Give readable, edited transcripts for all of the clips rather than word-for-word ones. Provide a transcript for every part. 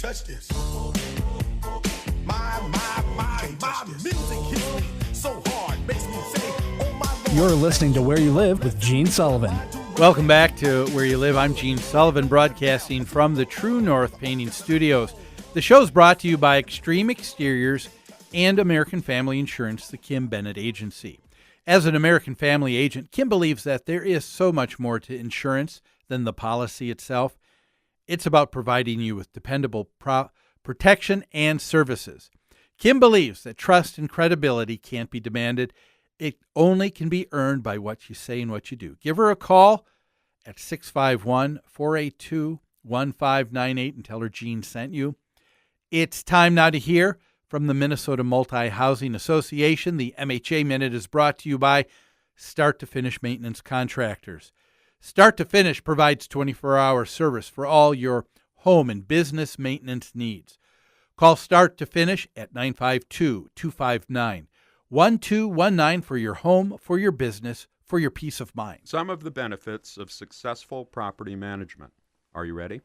touch this. My music hits me so hard, makes me say, oh my Lord. You're listening to Where You Live with Gene Sullivan. Welcome back to Where You Live. I'm Gene Sullivan, broadcasting from the True North Painting Studios. The show's brought to you by Extreme Exteriors and American Family Insurance, the Kim Bennett Agency. As an American Family agent, Kim believes that there is so much more to insurance than the policy itself. It's about providing you with dependable protection and services. Kim believes that trust and credibility can't be demanded. It only can be earned by what you say and what you do. Give her a call at 651-482-1598 and tell her Gene sent you. It's time now to hear from the Minnesota Multi-Housing Association. The MHA Minute is brought to you by Start to Finish Maintenance Contractors. Start to Finish provides 24-hour service for all your home and business maintenance needs. Call Start to Finish at 952-259-1219 for your home, for your business, for your peace of mind. Some of the benefits of successful property management. Are you ready?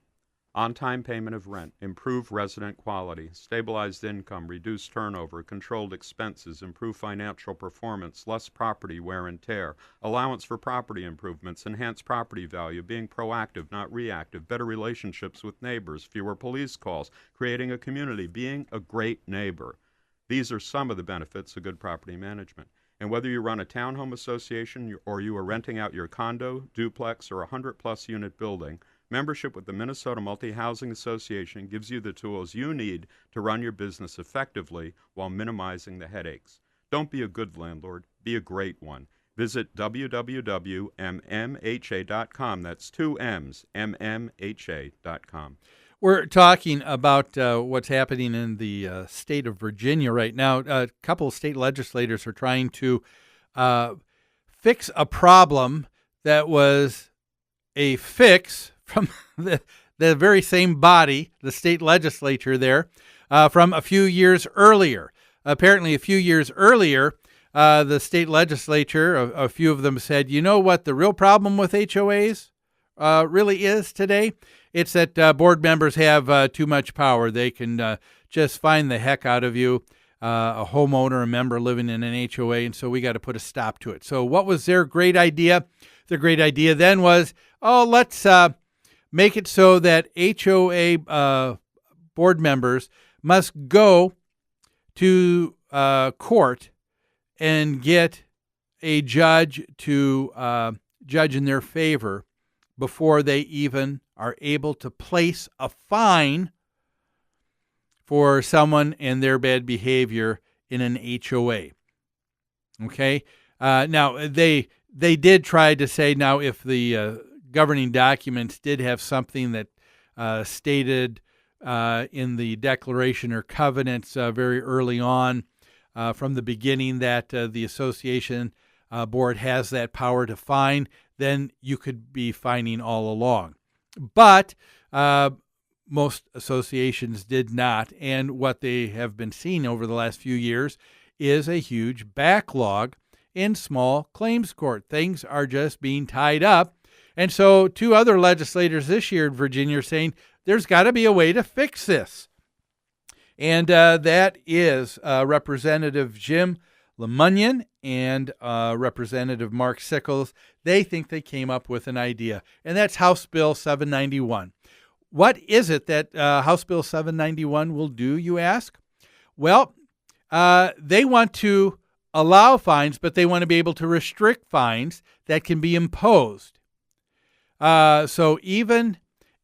On-time payment of rent, improved resident quality, stabilized income, reduced turnover, controlled expenses, improved financial performance, less property wear and tear, allowance for property improvements, enhanced property value, being proactive, not reactive, better relationships with neighbors, fewer police calls, creating a community, being a great neighbor. These are some of the benefits of good property management. And whether you run a townhome association or you are renting out your condo, duplex, or 100-plus unit building, membership with the Minnesota Multi-Housing Association gives you the tools you need to run your business effectively while minimizing the headaches. Don't be a good landlord, be a great one. Visit www.mmha.com. That's two M's, mmha.com. We're talking about what's happening in the state of Virginia right now. A couple of state legislators are trying to fix a problem that was a fix from the very same body, the state legislature there, from a few years earlier. Apparently, a few years earlier, the state legislature, a few of them said, you know what the real problem with HOAs really is today? It's that board members have too much power. They can just fine the heck out of you, a homeowner, a member living in an HOA, and so we got to put a stop to it. So what was their great idea? Their great idea then was, let's make it so that HOA board members must go to court and get a judge to judge in their favor before they even are able to place a fine for someone and their bad behavior in an HOA. Okay? Now, they did try to say, now, if the governing documents did have something that stated in the declaration or covenants very early on from the beginning that the association board has that power to fine, then you could be fining all along. But most associations did not, and what they have been seeing over the last few years is a huge backlog in small claims court. Things are just being tied up. And so two other legislators this year in Virginia are saying there's got to be a way to fix this. And that is Representative Jim LeMunyon and Representative Mark Sickles. They think they came up with an idea, and that's House Bill 791. What is it that House Bill 791 will do, you ask? Well, they want to allow fines, but they want to be able to restrict fines that can be imposed. So even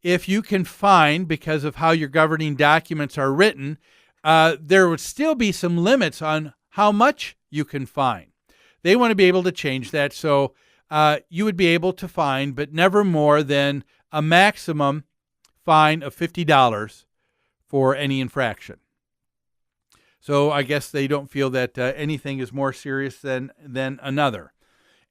if you can fine because of how your governing documents are written, there would still be some limits on how much you can fine. They want to be able to change that so you would be able to fine, but never more than a maximum fine of $50 for any infraction. So I guess they don't feel that anything is more serious than another.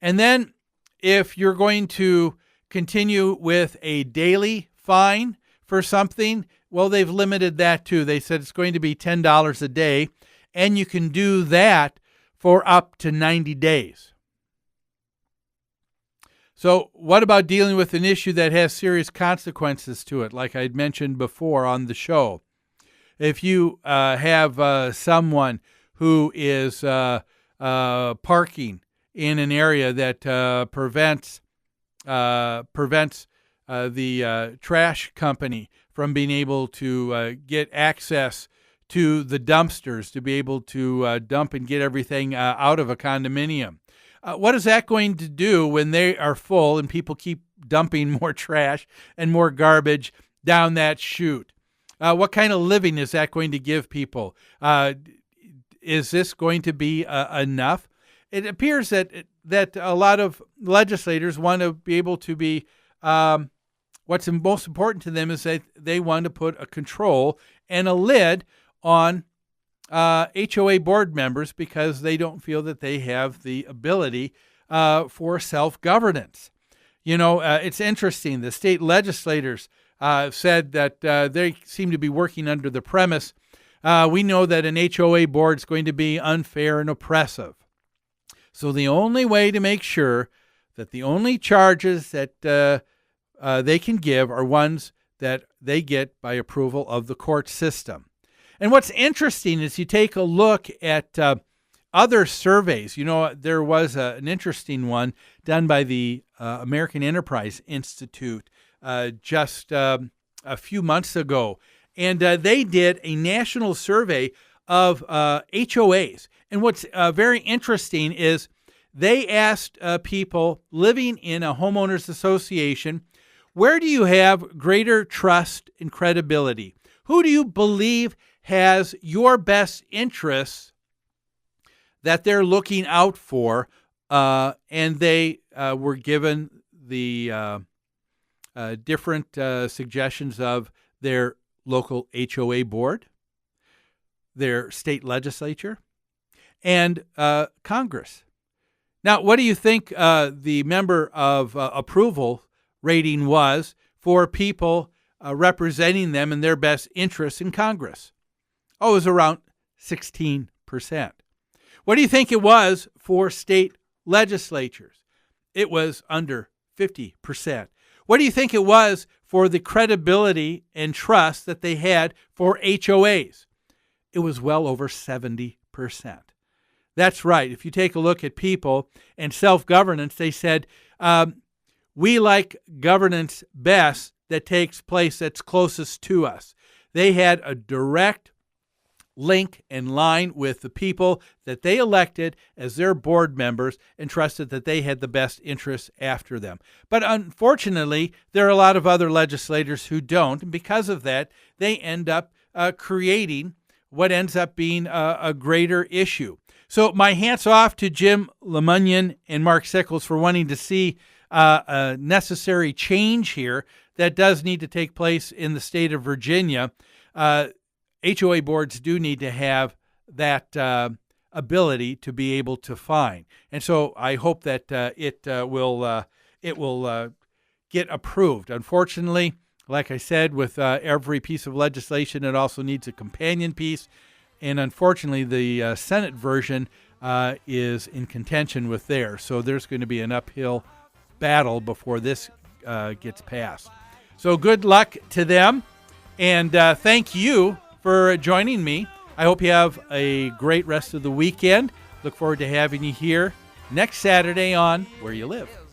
And then if you're going to continue with a daily fine for something, well, they've limited that too. They said it's going to be $10 a day, and you can do that for up to 90 days. So what about dealing with an issue that has serious consequences to it, like I'd mentioned before on the show? if you have someone who is parking in an area that prevents the trash company from being able to get access to the dumpsters to be able to dump and get everything out of a condominium. What is that going to do when they are full and people keep dumping more trash and more garbage down that chute? What kind of living is that going to give people? Is this going to be enough? It appears that a lot of legislators want to be able to be, what's most important to them is that they want to put a control and a lid on HOA board members because they don't feel that they have the ability for self-governance. It's interesting. The state legislators said that they seem to be working under the premise, we know that an HOA board is going to be unfair and oppressive. So the only way to make sure that the only charges that they can give are ones that they get by approval of the court system. And what's interesting is you take a look at other surveys. There was an interesting one done by the American Enterprise Institute just a few months ago. And they did a national survey of HOAs. And what's very interesting is they asked people living in a homeowners association, where do you have greater trust and credibility? Who do you believe has your best interests that they're looking out for? And they were given the different suggestions of their local HOA board, their state legislature, and Congress. Now, what do you think the member of approval rating was for people representing them in their best interests in Congress? Oh, it was around 16%. What do you think it was for state legislatures? It was under 50%. What do you think it was for the credibility and trust that they had for HOAs? It was well over 70%. That's right. If you take a look at people and self-governance, they said, we like governance best that takes place that's closest to us. They had a direct link and line with the people that they elected as their board members and trusted that they had the best interests after them. But unfortunately, there are a lot of other legislators who don't. And because of that, they end up creating what ends up being a greater issue. So my hats off to Jim Lemunion and Mark Sickles for wanting to see a necessary change here that does need to take place in the state of Virginia. HOA boards do need to have that ability to be able to fine. And so I hope that it will get approved. Unfortunately, like I said, with every piece of legislation, it also needs a companion piece. And unfortunately, the Senate version is in contention with theirs. So there's going to be an uphill battle before this gets passed. So good luck to them. And thank you for joining me. I hope you have a great rest of the weekend. Look forward to having you here next Saturday on Where You Live.